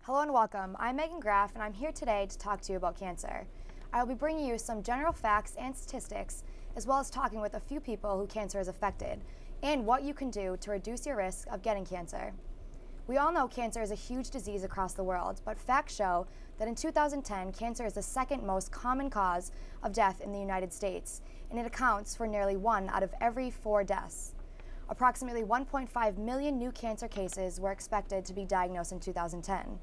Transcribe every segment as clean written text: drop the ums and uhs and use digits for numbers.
Hello and welcome. I'm Megan Graff and I'm here today to talk to you about cancer. I will be bringing you some general facts and statistics, as well as talking with a few people who cancer has affected, and what you can do to reduce your risk of getting cancer. We all know cancer is a huge disease across the world, but facts show that in 2010, cancer is the second most common cause of death in the United States, and it accounts for nearly 1 out of every 4 deaths. Approximately 1.5 million new cancer cases were expected to be diagnosed in 2010.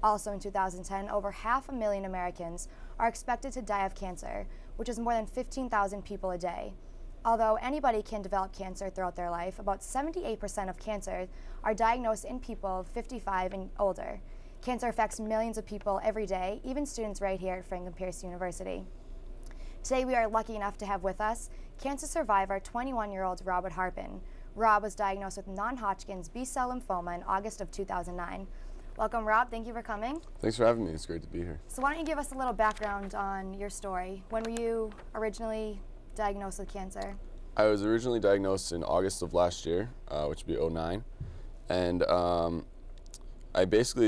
Also in 2010, over 500,000 Americans are expected to die of cancer, which is more than 15,000 people a day. Although anybody can develop cancer throughout their life, about 78% of cancers are diagnosed in people 55 and older. Cancer affects millions of people every day, even students right here at Franklin Pierce University. Today we are lucky enough to have with us cancer survivor 21-year-old Robert Harpin. Rob was diagnosed with non-Hodgkin's B-cell lymphoma in August of 2009. Welcome, Rob. Thank you for coming. Thanks for having me. It's great to be here. So why don't you give us a little background on your story? When were you originally diagnosed with cancer? I was originally diagnosed in August of last year, which would be '09. And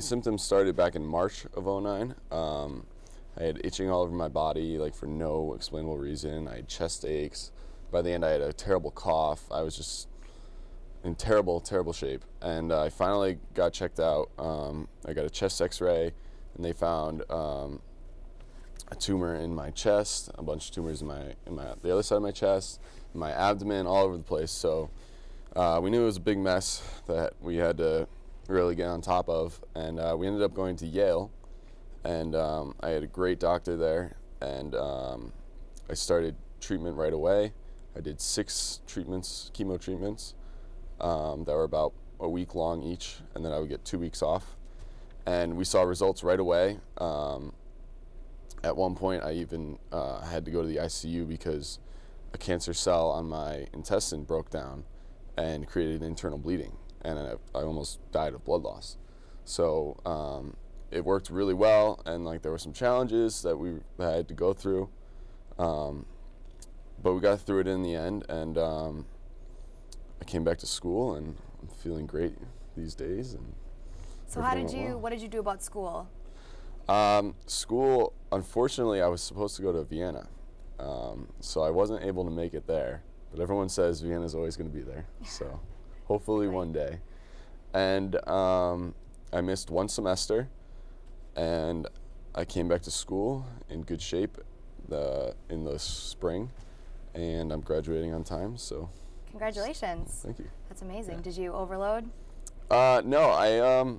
symptoms started back in March of '09. I had itching all over my body, like for no explainable reason. I had chest aches. By the end, I had a terrible cough. I was just in terrible shape, and I finally got checked out. I got a chest x-ray, and they found a tumor in my chest, a bunch of tumors in the other side of my chest, in my abdomen, all over the place. So we knew it was a big mess that we had to really get on top of, and we ended up going to Yale, and I had a great doctor there, and I started treatment right away. I did 6 treatments, chemo treatments, that were about a week long each, and then I would get 2 weeks off. And we saw results right away. At one point, I even had to go to the ICU because a cancer cell on my intestine broke down and created internal bleeding, and I almost died of blood loss. So it worked really well, and like there were some challenges that we had to go through, but we got through it in the end, and I came back to school, and I'm feeling great these days. And so what did you do about school? School, unfortunately, I was supposed to go to Vienna, so I wasn't able to make it there, but everyone says Vienna's always going to be there, so hopefully one day. And I missed 1 semester, and I came back to school in good shape in the spring, and I'm graduating on time, so. Congratulations. Thank you. That's amazing. Yeah. Did you overload? No, I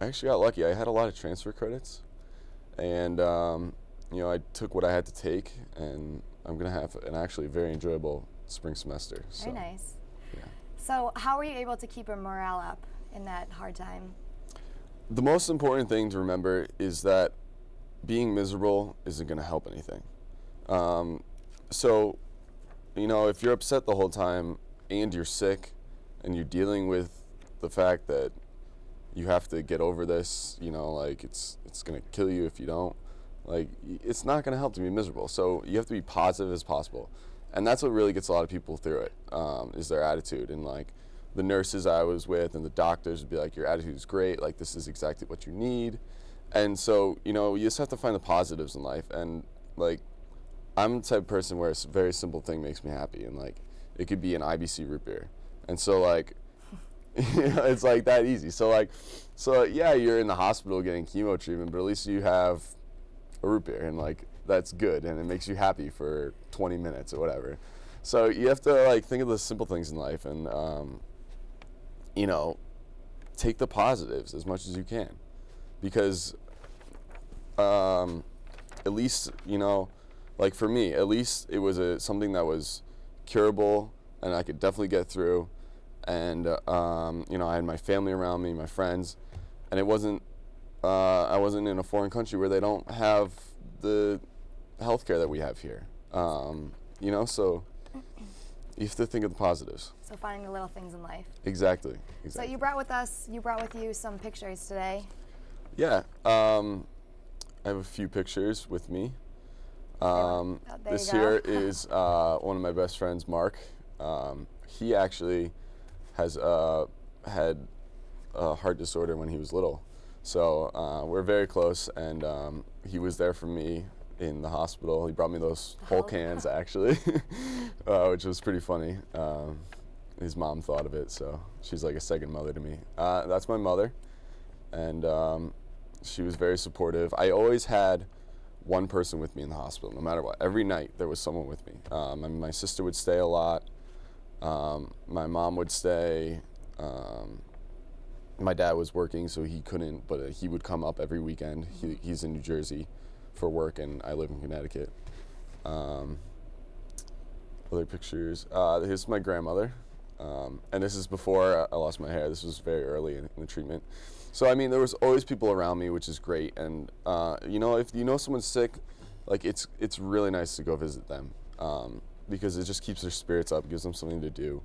actually got lucky. I had a lot of transfer credits, and I took what I had to take, and I'm gonna have an actually very enjoyable spring semester. Very nice. Yeah. So how were you able to keep your morale up in that hard time? The most important thing to remember is that being miserable isn't gonna help anything. So, if you're upset the whole time and you're sick and you're dealing with the fact that you have to get over this, like it's gonna kill you if you don't, like it's not gonna help to be miserable. So you have to be positive as possible. And that's what really gets a lot of people through it, is their attitude. And like the nurses I was with and the doctors would be like, your attitude is great, like this is exactly what you need. And so, you just have to find the positives in life. And like, I'm the type of person where a very simple thing makes me happy, and like it could be an IBC root beer, and so like it's like that easy. So yeah, you're in the hospital getting chemo treatment, but at least you have a root beer, and like that's good, and it makes you happy for 20 minutes or whatever. So you have to like think of the simple things in life, and take the positives as much as you can, because at least like for me, at least it was something that was curable and I could definitely get through. And, I had my family around me, my friends, and I wasn't in a foreign country where they don't have the healthcare that we have here. So you have to think of the positives. So finding the little things in life. Exactly. So you brought with you some pictures today. Yeah. I have a few pictures with me. This here is one of my best friends, Mark. He actually has had a heart disorder when he was little. So we're very close, and he was there for me in the hospital. He brought me those whole cans, actually, which was pretty funny. His mom thought of it, so she's like a second mother to me. That's my mother, and she was very supportive. I always had one person with me in the hospital, no matter what. Every night there was someone with me. My sister would stay a lot. My mom would stay. My dad was working, so he couldn't, but he would come up every weekend. He's in New Jersey for work, and I live in Connecticut. Other pictures. Here's my grandmother. And this is before I lost my hair. This was very early in the treatment. So, I mean, there was always people around me, which is great. And, you know, if you know someone's sick, like, it's really nice to go visit them because it just keeps their spirits up, gives them something to do.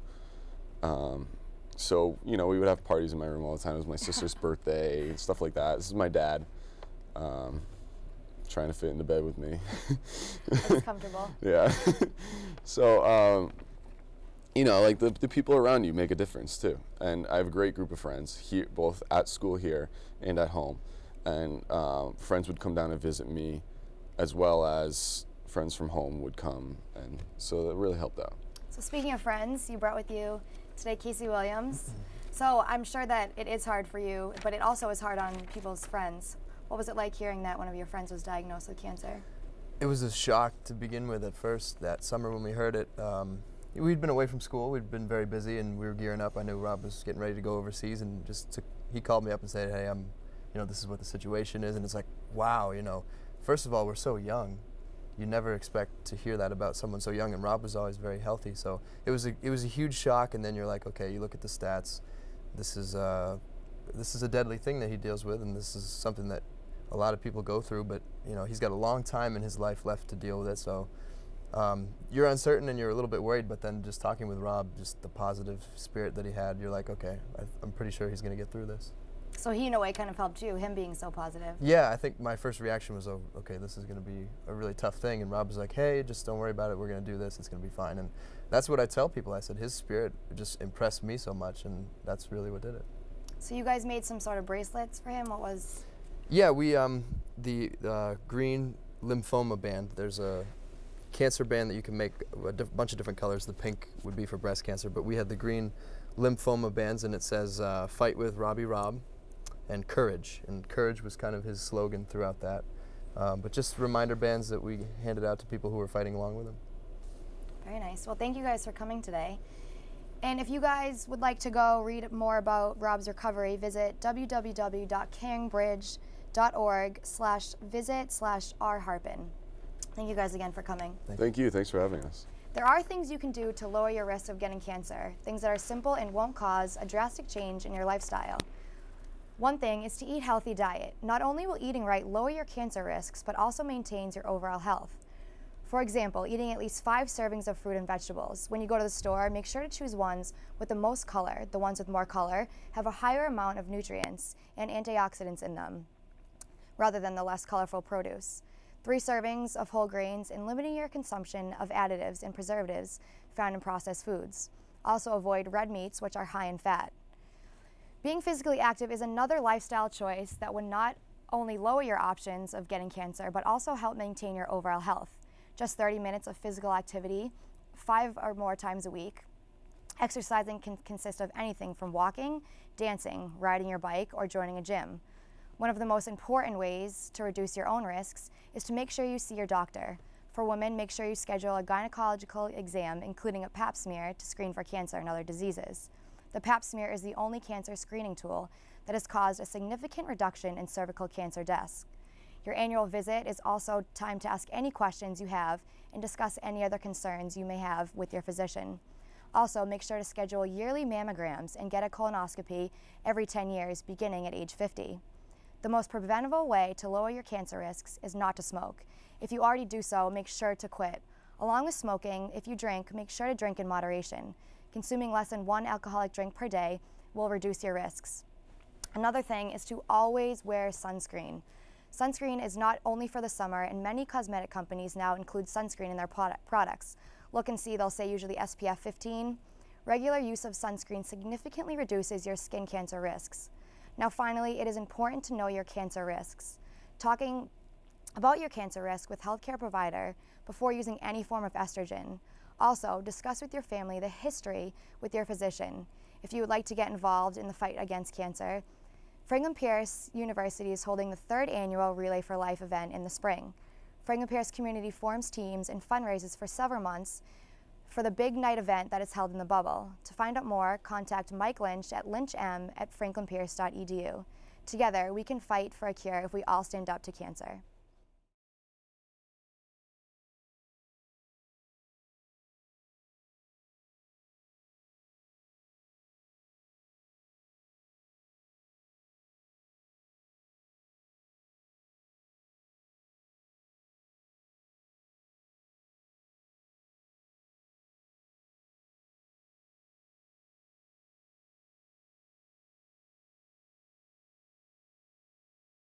So, you know, we would have parties in my room all the time. It was my sister's birthday, stuff like that. This is my dad trying to fit into bed with me. That's comfortable. Yeah. So, you know, like the people around you make a difference too. And I have a great group of friends here, both at school here and at home. And friends would come down and visit me, as well as friends from home would come. And so that really helped out. So speaking of friends, you brought with you today Casey Williams. So I'm sure that it is hard for you, but it also is hard on people's friends. What was it like hearing that one of your friends was diagnosed with cancer? It was a shock to begin with at first. That summer when we heard it, we'd been away from school, we'd been very busy, and we were gearing up. I knew Rob was getting ready to go overseas, and he called me up and said, hey, you know, this is what the situation is. And it's like, wow, you know, first of all, we're so young. You never expect to hear that about someone so young, and Rob was always very healthy. So it was a huge shock, and then you're like, okay, you look at the stats. This is a deadly thing that he deals with, and this is something that a lot of people go through, but you know, he's got a long time in his life left to deal with it. So you're uncertain and you're a little bit worried, but then just talking with Rob, just the positive spirit that he had, you're like, okay, I'm pretty sure he's going to get through this. So he, in a way, kind of helped you, him being so positive. Yeah, I think my first reaction was, oh, okay, this is going to be a really tough thing. And Rob was like, hey, just don't worry about it. We're going to do this. It's going to be fine. And that's what I tell people. I said his spirit just impressed me so much, and that's really what did it. So you guys made some sort of bracelets for him? What was? Yeah, we, the green lymphoma band, there's a cancer band that you can make a bunch of different colors. The pink would be for breast cancer, but we had the green lymphoma bands, and it says, fight with Robbie Rob, and courage. And courage was kind of his slogan throughout that. But just reminder bands that we handed out to people who were fighting along with him. Very nice. Well, thank you guys for coming today. And if you guys would like to go read more about Rob's recovery, visit www.caringbridge.org/visit/rharpen. Thank you guys again for coming. Thank you. Thanks for having us. There are things you can do to lower your risk of getting cancer, things that are simple and won't cause a drastic change in your lifestyle. One thing is to eat a healthy diet. Not only will eating right lower your cancer risks, but also maintains your overall health. For example, eating at least 5 servings of fruit and vegetables. When you go to the store, make sure to choose ones with the most color. The ones with more color have a higher amount of nutrients and antioxidants in them, rather than the less colorful produce. 3 servings of whole grains, and limiting your consumption of additives and preservatives found in processed foods. Also avoid red meats, which are high in fat. Being physically active is another lifestyle choice that would not only lower your options of getting cancer, but also help maintain your overall health. Just 30 minutes of physical activity, 5 or more times a week. Exercising can consist of anything from walking, dancing, riding your bike, or joining a gym. One of the most important ways to reduce your own risks is to make sure you see your doctor. For women, make sure you schedule a gynecological exam, including a pap smear, to screen for cancer and other diseases. The pap smear is the only cancer screening tool that has caused a significant reduction in cervical cancer deaths. Your annual visit is also time to ask any questions you have and discuss any other concerns you may have with your physician. Also, make sure to schedule yearly mammograms and get a colonoscopy every 10 years, beginning at age 50. The most preventable way to lower your cancer risks is not to smoke. If you already do so, make sure to quit. Along with smoking, if you drink, make sure to drink in moderation. Consuming less than 1 alcoholic drink per day will reduce your risks. Another thing is to always wear sunscreen. Sunscreen is not only for the summer, and many cosmetic companies now include sunscreen in their products. Look and see, they'll say usually SPF 15. Regular use of sunscreen significantly reduces your skin cancer risks. Now finally, it is important to know your cancer risks. Talking about your cancer risk with healthcare provider before using any form of estrogen. Also, discuss with your family the history with your physician. If you would like to get involved in the fight against cancer, Franklin-Pierce University is holding the 3rd annual Relay for Life event in the spring. Franklin-Pierce community forms teams and fundraises for several months for the big night event that is held in the bubble. To find out more, contact Mike Lynch at lynchm@franklinpierce.edu. Together, we can fight for a cure if we all stand up to cancer.